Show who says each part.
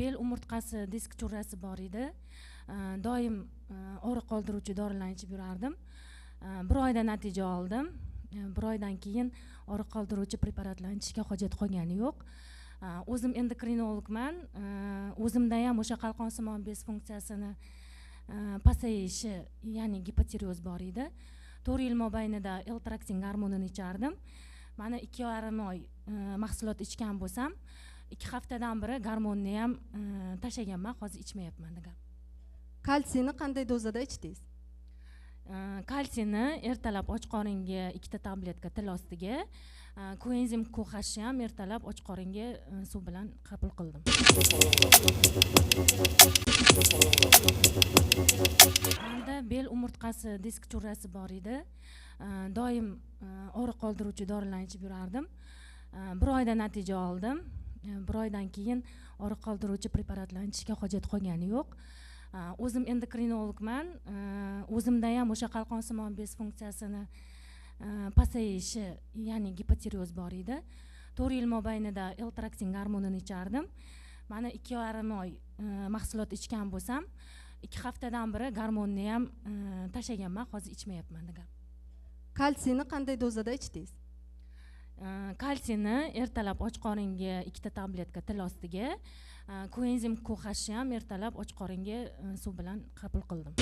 Speaker 1: bel umurtqasi disk churrasi bor edi. Doim og'riq qoldiruvchi dorilarni ichib yurardim. Bir oyda natija oldim. Bir oydan keyin og'riq qoldiruvchi preparatlarni ichishga hojat qolgani yo'q. O'zim endokrinologman. O'zimda ham o'sha qalqonsimon bez funksiyasini pasayishi, ya'ni gipotireoz bor edi. 4 yil mobaynida L-traksin gormonini ichardim. Mana 2,5 oy mahsulot ichgan bo'lsam, 2 haftadan beri gormonni ham tashlaganman, hozir ichmayapman degan.
Speaker 2: Kalsiyni qanday dozada ichdingiz?
Speaker 1: Kalsiyni ertalab och qoringa 2 tabletka til ostiga, koenzim QH ham ertalab och qoringa suv bilan qabul qildim. Menda bel umurtqasi disk churrasi bor edi. Doim og'riq qoldiruvchi dorilarni ichib yurardim. Bir oyda natija oldim. Bir oydan keyin og'riq qoldiruvchi preparatlarni ichishga hojat qolgani yo'q. O'zim endokrinologman. O'zimda ham o'sha qalqonsimon bez funksiyasini pasayishi, ya'ni gipotireoz bor edi. 4 yil mobaynida L-traksin gormonini ichardim. Mana 2,5 oy mahsulot ichgan bo'lsam, 2 haftadan beri gormonni ham tashlaganman, hozir ichmayapman degan.
Speaker 2: Kalsiyni qanday dozada ichdingiz?
Speaker 1: Kalsiyni ertalab och qoringa 2 tabletka til ostiga, koenzim QH ham ertalab och qoringa suv bilan qabul qildim.